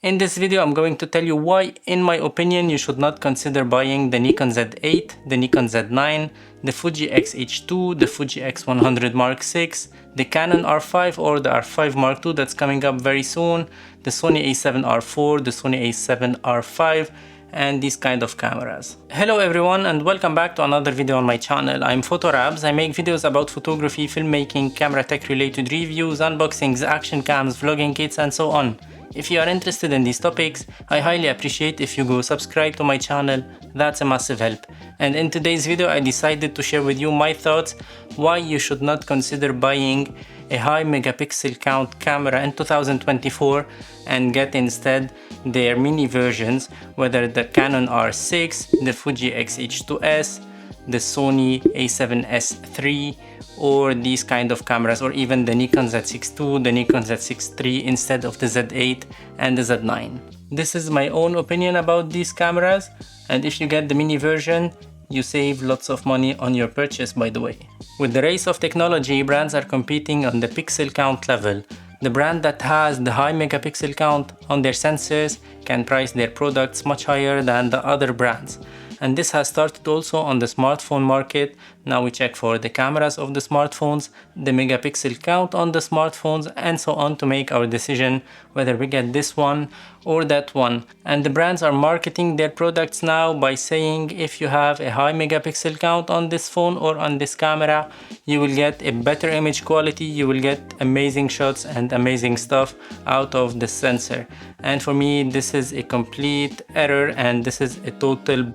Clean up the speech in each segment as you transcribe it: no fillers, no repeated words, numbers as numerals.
In this video, I'm going to tell you why, in my opinion, you should not consider buying the Nikon Z8, the Nikon Z9, the Fuji X-H2, the Fuji X100 Mark VI, the Canon R5 or the R5 Mark II that's coming up very soon, the Sony A7R4, the Sony A7R5, and these kind of cameras. Hello everyone and welcome back to another video on my channel. I'm PhotoRabs. I make videos about photography, filmmaking, camera tech related reviews, unboxings, action cams, vlogging kits, and so on. If you are interested in these topics, I highly appreciate if you go subscribe to my channel. That's a massive help. And in today's video, I decided to share with you my thoughts why you should not consider buying a high megapixel count camera in 2024 and get instead their mini versions, whether the Canon R6, the Fuji X-H2S, the Sony A7S III, or these kind of cameras, or even the Nikon Z6 II, the Nikon Z6 III instead of the Z8 and the Z9. This is my own opinion about these cameras, and if you get the mini version, you save lots of money on your purchase, by the way. With the race of technology, brands are competing on the pixel count level. The brand that has the high megapixel count on their sensors can price their products much higher than the other brands. And this has started also on the smartphone market. Now we check for the cameras of the smartphones, the megapixel count on the smartphones, and so on to make our decision whether we get this one or that one. And the brands are marketing their products now by saying if you have a high megapixel count on this phone or on this camera, you will get a better image quality, you will get amazing shots and amazing stuff out of the sensor. And for me, this is a complete error and this is a total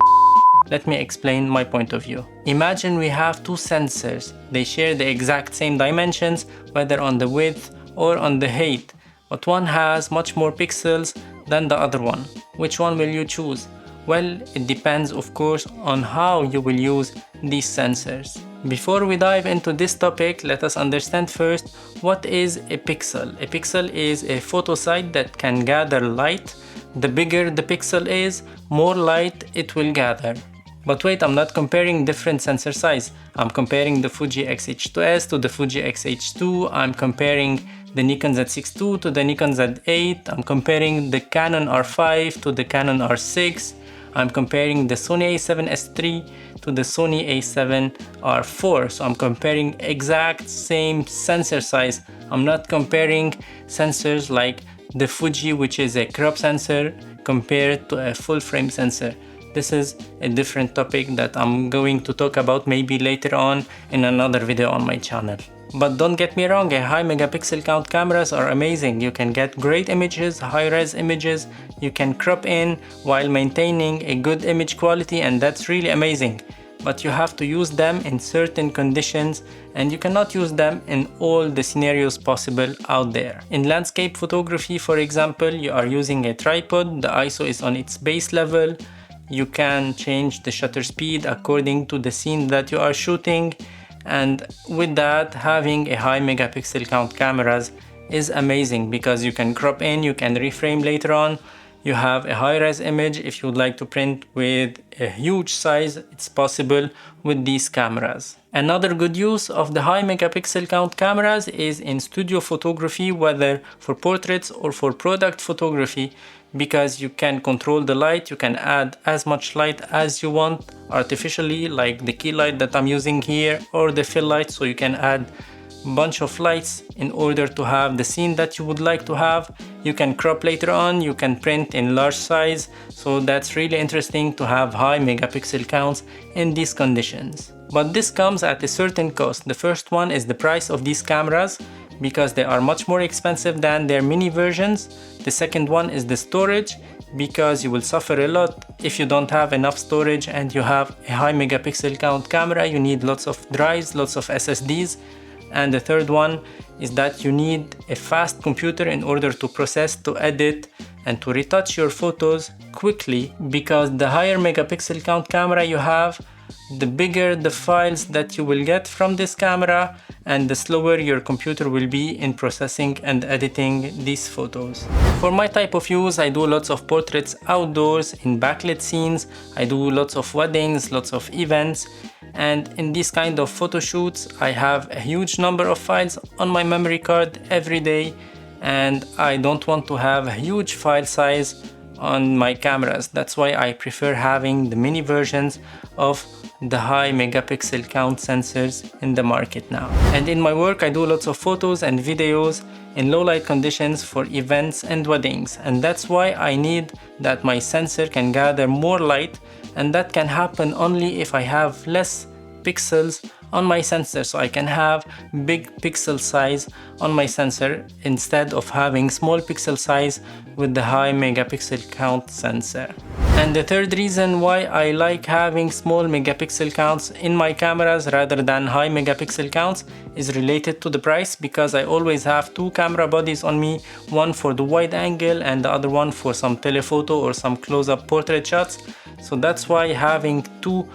Let me explain my point of view. Imagine we have two sensors. They share the exact same dimensions, whether on the width or on the height, but one has much more pixels than the other one. Which one will you choose? Well, it depends of course on how you will use these sensors. Before we dive into this topic, let us understand first what is a pixel. A pixel is a photo site that can gather light. The bigger the pixel is, more light it will gather. But wait, I'm not comparing different sensor size. I'm comparing the Fuji X-H2S to the Fuji X-H2. I'm comparing the Nikon Z6 II to the Nikon Z8. I'm comparing the Canon R5 to the Canon R6. I'm comparing the Sony A7S III to the Sony A7R4. So I'm comparing exact same sensor size. I'm not comparing sensors like the Fuji, which is a crop sensor, compared to a full frame sensor. This is a different topic that I'm going to talk about maybe later on in another video on my channel. But don't get me wrong, a high megapixel count cameras are amazing. You can get great images, high-res images, you can crop in while maintaining a good image quality, and that's really amazing. But you have to use them in certain conditions and you cannot use them in all the scenarios possible out there. In landscape photography, for example, you are using a tripod, the ISO is on its base level. You can change the shutter speed according to the scene that you are shooting, and with that, having a high megapixel count cameras is amazing because you can crop in, you can reframe later on. You have a high-res image. If you would like to print with a huge size, it's possible with these cameras. Another good use of the high megapixel count cameras is in studio photography, whether for portraits or for product photography, because you can control the light. You can add as much light as you want artificially, like the key light that I'm using here, or the fill light, so you can add bunch of lights in order to have the scene that you would like to have. You can crop later on, you can print in large size, so that's really interesting to have high megapixel counts in these conditions. But this comes at a certain cost. The first one is the price of these cameras, because they are much more expensive than their mini versions. The second one is the storage, because you will suffer a lot if you don't have enough storage and you have a high megapixel count camera. You need lots of drives, lots of SSDs. And the third one is that you need a fast computer in order to process, to edit, and to retouch your photos quickly, because the higher megapixel count camera you have, the bigger the files that you will get from this camera and the slower your computer will be in processing and editing these photos. For my type of use, I do lots of portraits outdoors in backlit scenes. I do lots of weddings, lots of events, and in these kind of photo shoots I have a huge number of files on my memory card every day, and I don't want to have a huge file size on my cameras. That's why I prefer having the mini versions of the high megapixel count sensors in the market now. And in my work I do lots of photos and videos in low light conditions for events and weddings, and that's why I need that my sensor can gather more light, and that can happen only if I have less pixels on my sensor. So I can have big pixel size on my sensor instead of having small pixel size with the high megapixel count sensor. And the third reason why I like having small megapixel counts in my cameras rather than high megapixel counts is related to the price, because I always have two camera bodies on me, one for the wide angle and the other one for some telephoto or some close-up portrait shots. So that's why having two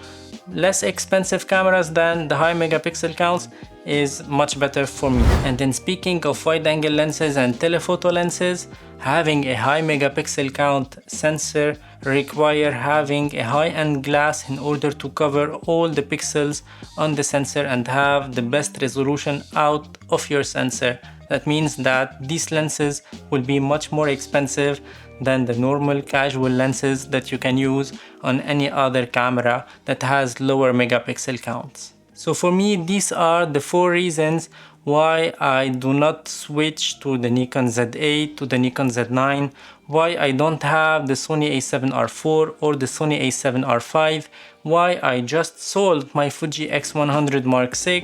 less expensive cameras than the high megapixel counts is much better for me. And then speaking of wide angle lenses and telephoto lenses, having a high megapixel count sensor require having a high-end glass in order to cover all the pixels on the sensor and have the best resolution out of your sensor. That means that these lenses will be much more expensive than the normal casual lenses that you can use on any other camera that has lower megapixel counts. So for me, these are the 4 reasons why I do not switch to the Nikon Z8, to the Nikon Z9, why I don't have the Sony a7R4 or the Sony a7R5, why I just sold my Fuji X100 Mark VI,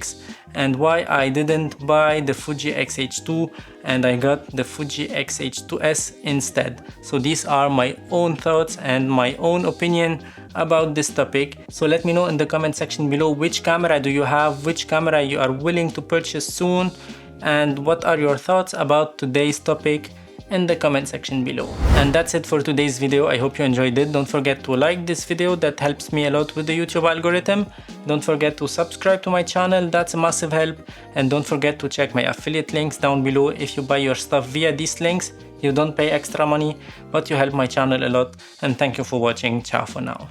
and why I didn't buy the Fuji X-H2 and I got the Fuji X-H2S instead. So these are my own thoughts and my own opinion about this topic. So let me know in the comment section below which camera do you have, which camera you are willing to purchase soon, and what are your thoughts about today's topic in the comment section below. And that's it for today's video. I hope you enjoyed it. Don't forget to like this video, that helps me a lot with the YouTube algorithm. Don't forget to subscribe to my channel, that's a massive help. And don't forget to check my affiliate links down below. If you buy your stuff via these links, you don't pay extra money, but you help my channel a lot. And thank you for watching. Ciao for now.